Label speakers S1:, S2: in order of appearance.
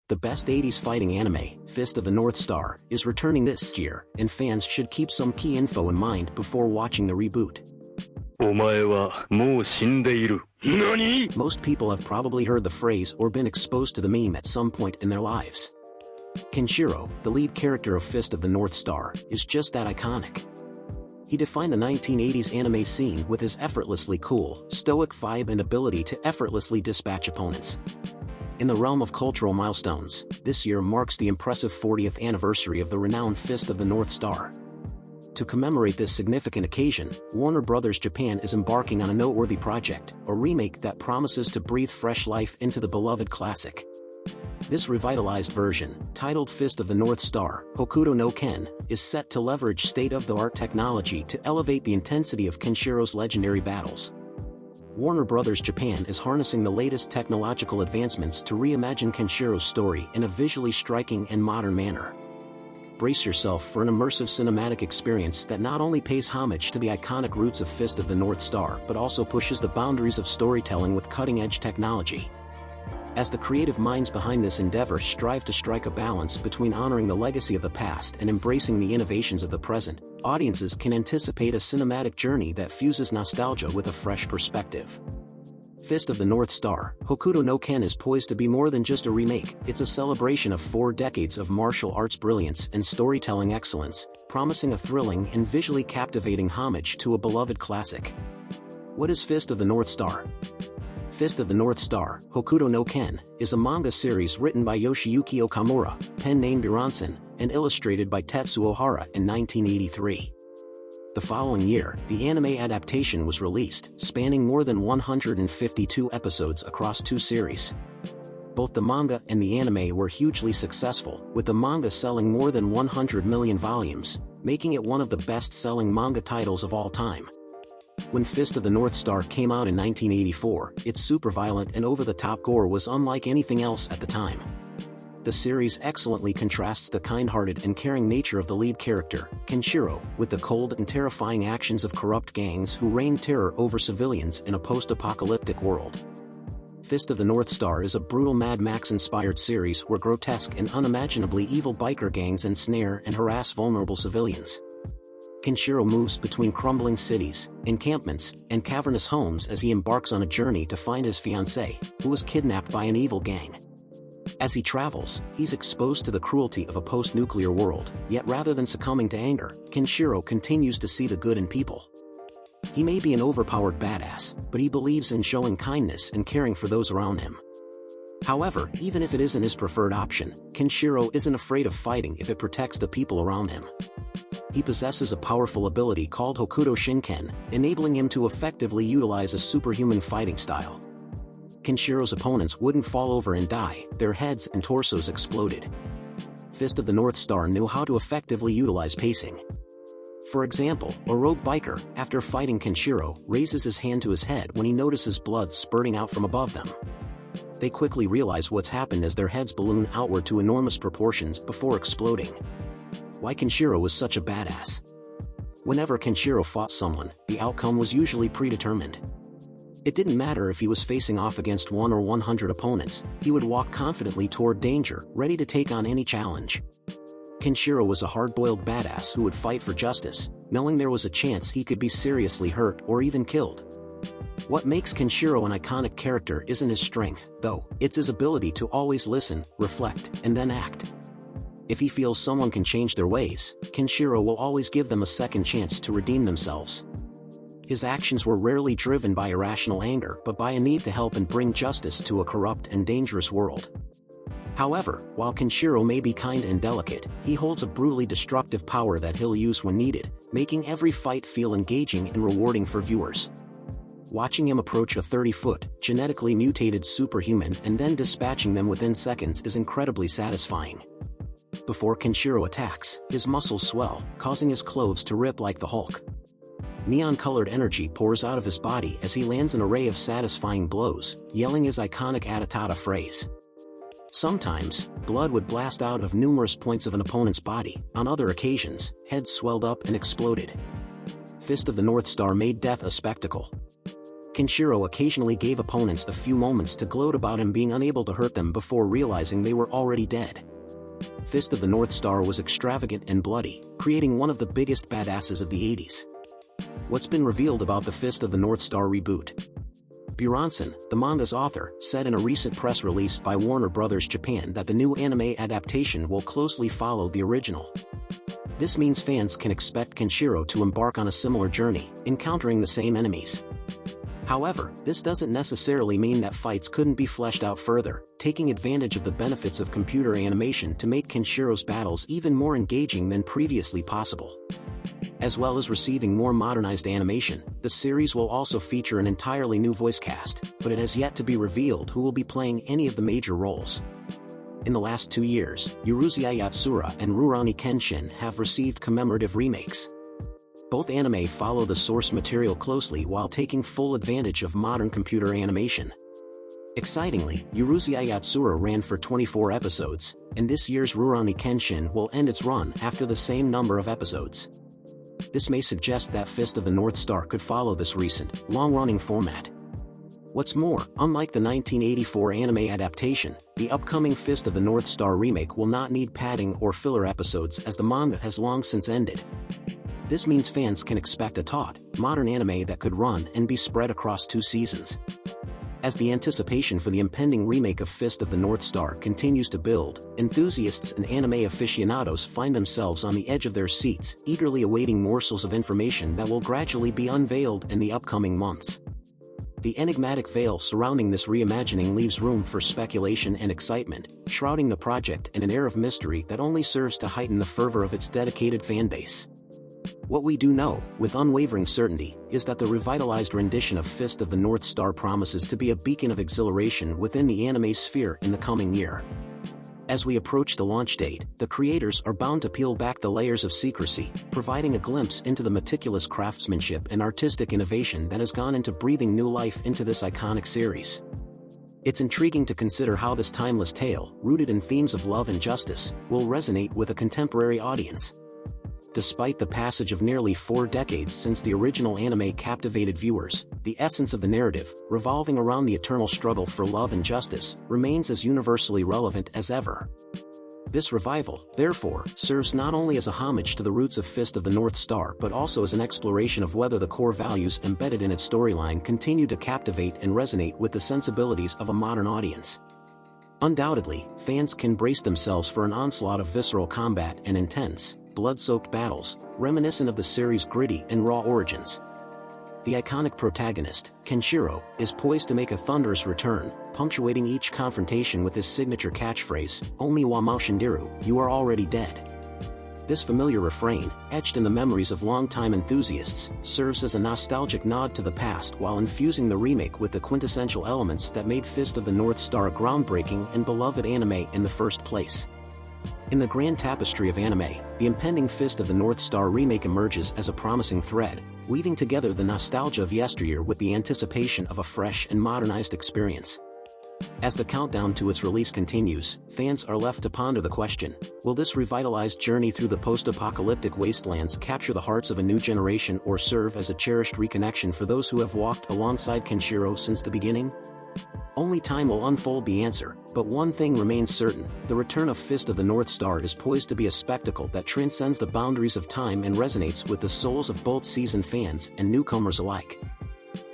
S1: The best 80s fighting anime, Fist of the North Star, is returning this year, and fans should keep some key info in mind before watching the reboot.
S2: お前はもう死んでいる。何?
S1: Most people have probably heard the phrase or been exposed to the meme at some point in their lives. Kenshiro, the lead character of Fist of the North Star, is just that iconic. He defined the 1980s anime scene with his effortlessly cool, stoic vibe and ability to effortlessly dispatch opponents. In the realm of cultural milestones, this year marks the impressive 40th anniversary of the renowned Fist of the North Star. To commemorate this significant occasion, Warner Bros. Japan is embarking on a noteworthy project, a remake that promises to breathe fresh life into the beloved classic. This revitalized version, titled Fist of the North Star, Hokuto no Ken, is set to leverage state-of-the-art technology to elevate the intensity of Kenshiro's legendary battles. Warner Bros. Japan is harnessing the latest technological advancements to reimagine Kenshiro's story in a visually striking and modern manner. Brace yourself for an immersive cinematic experience that not only pays homage to the iconic roots of Fist of the North Star but also pushes the boundaries of storytelling with cutting-edge technology. As the creative minds behind this endeavor strive to strike a balance between honoring the legacy of the past and embracing the innovations of the present, audiences can anticipate a cinematic journey that fuses nostalgia with a fresh perspective. Fist of the North Star, Hokuto no Ken is poised to be more than just a remake, it's a celebration of 4 decades of martial arts brilliance and storytelling excellence, promising a thrilling and visually captivating homage to a beloved classic. What is Fist of the North Star? Fist of the North Star, Hokuto no Ken, is a manga series written by Yoshiyuki Okamura, pen name Biranson, and illustrated by Tetsuo Hara in 1983. The following year, the anime adaptation was released, spanning more than 152 episodes across 2 series. Both the manga and the anime were hugely successful, with the manga selling more than 100 million volumes, making it one of the best-selling manga titles of all time. When Fist of the North Star came out in 1984, its super-violent and over-the-top gore was unlike anything else at the time. The series excellently contrasts the kind-hearted and caring nature of the lead character, Kenshiro, with the cold and terrifying actions of corrupt gangs who rain terror over civilians in a post-apocalyptic world. Fist of the North Star is a brutal Mad Max-inspired series where grotesque and unimaginably evil biker gangs ensnare and harass vulnerable civilians. Kenshiro moves between crumbling cities, encampments, and cavernous homes as he embarks on a journey to find his fiancée, who was kidnapped by an evil gang. As he travels, he's exposed to the cruelty of a post-nuclear world, yet rather than succumbing to anger, Kenshiro continues to see the good in people. He may be an overpowered badass, but he believes in showing kindness and caring for those around him. However, even if it isn't his preferred option, Kenshiro isn't afraid of fighting if it protects the people around him. He possesses a powerful ability called Hokuto Shinken, enabling him to effectively utilize a superhuman fighting style. Kenshiro's opponents wouldn't fall over and die, their heads and torsos exploded. Fist of the North Star knew how to effectively utilize pacing. For example, a rogue biker, after fighting Kenshiro, raises his hand to his head when he notices blood spurting out from above them. They quickly realize what's happened as their heads balloon outward to enormous proportions before exploding. Why Kenshiro was such a badass? Whenever Kenshiro fought someone, the outcome was usually predetermined. It didn't matter if he was facing off against 1 or 100 opponents, he would walk confidently toward danger, ready to take on any challenge. Kenshiro was a hard-boiled badass who would fight for justice, knowing there was a chance he could be seriously hurt or even killed. What makes Kenshiro an iconic character isn't his strength, though, it's his ability to always listen, reflect, and then act. If he feels someone can change their ways, Kenshiro will always give them a second chance to redeem themselves. His actions were rarely driven by irrational anger but by a need to help and bring justice to a corrupt and dangerous world. However, while Kenshiro may be kind and delicate, he holds a brutally destructive power that he'll use when needed, making every fight feel engaging and rewarding for viewers. Watching him approach a 30-foot, genetically mutated superhuman and then dispatching them within seconds is incredibly satisfying. Before Kenshiro attacks, his muscles swell, causing his clothes to rip like the Hulk. Neon-colored energy pours out of his body as he lands an array of satisfying blows, yelling his iconic Atatata phrase. Sometimes, blood would blast out of numerous points of an opponent's body, on other occasions, heads swelled up and exploded. Fist of the North Star made death a spectacle. Kenshiro occasionally gave opponents a few moments to gloat about him being unable to hurt them before realizing they were already dead. Fist of the North Star was extravagant and bloody, creating one of the biggest badasses of the 80s. What's been revealed about the Fist of the North Star reboot? Buronson, the manga's author, said in a recent press release by Warner Bros. Japan that the new anime adaptation will closely follow the original. This means fans can expect Kenshiro to embark on a similar journey, encountering the same enemies. However, this doesn't necessarily mean that fights couldn't be fleshed out further, taking advantage of the benefits of computer animation to make Kenshiro's battles even more engaging than previously possible. As well as receiving more modernized animation, the series will also feature an entirely new voice cast, but it has yet to be revealed who will be playing any of the major roles. In the last 2 years, Urusei Yatsura and Rurouni Kenshin have received commemorative remakes. Both anime follow the source material closely while taking full advantage of modern computer animation. Excitingly, Urusei Yatsura ran for 24 episodes, and this year's Rurouni Kenshin will end its run after the same number of episodes. This may suggest that Fist of the North Star could follow this recent, long-running format. What's more, unlike the 1984 anime adaptation, the upcoming Fist of the North Star remake will not need padding or filler episodes as the manga has long since ended. This means fans can expect a taut, modern anime that could run and be spread across 2 seasons. As the anticipation for the impending remake of Fist of the North Star continues to build, enthusiasts and anime aficionados find themselves on the edge of their seats, eagerly awaiting morsels of information that will gradually be unveiled in the upcoming months. The enigmatic veil surrounding this reimagining leaves room for speculation and excitement, shrouding the project in an air of mystery that only serves to heighten the fervor of its dedicated fanbase. What we do know, with unwavering certainty, is that the revitalized rendition of Fist of the North Star promises to be a beacon of exhilaration within the anime sphere in the coming year. As we approach the launch date, the creators are bound to peel back the layers of secrecy, providing a glimpse into the meticulous craftsmanship and artistic innovation that has gone into breathing new life into this iconic series. It's intriguing to consider how this timeless tale, rooted in themes of love and justice, will resonate with a contemporary audience. Despite the passage of nearly 4 decades since the original anime captivated viewers, the essence of the narrative, revolving around the eternal struggle for love and justice, remains as universally relevant as ever. This revival, therefore, serves not only as a homage to the roots of Fist of the North Star but also as an exploration of whether the core values embedded in its storyline continue to captivate and resonate with the sensibilities of a modern audience. Undoubtedly, fans can brace themselves for an onslaught of visceral combat and intense, blood-soaked battles, reminiscent of the series' gritty and raw origins. The iconic protagonist, Kenshiro, is poised to make a thunderous return, punctuating each confrontation with his signature catchphrase, "Omi wa Maushindiru, you are already dead." This familiar refrain, etched in the memories of longtime enthusiasts, serves as a nostalgic nod to the past while infusing the remake with the quintessential elements that made Fist of the North Star a groundbreaking and beloved anime in the first place. In the grand tapestry of anime, the impending Fist of the North Star remake emerges as a promising thread, weaving together the nostalgia of yesteryear with the anticipation of a fresh and modernized experience. As the countdown to its release continues, fans are left to ponder the question, will this revitalized journey through the post-apocalyptic wastelands capture the hearts of a new generation or serve as a cherished reconnection for those who have walked alongside Kenshiro since the beginning? Only time will unfold the answer, but one thing remains certain: the return of Fist of the North Star is poised to be a spectacle that transcends the boundaries of time and resonates with the souls of both seasoned fans and newcomers alike.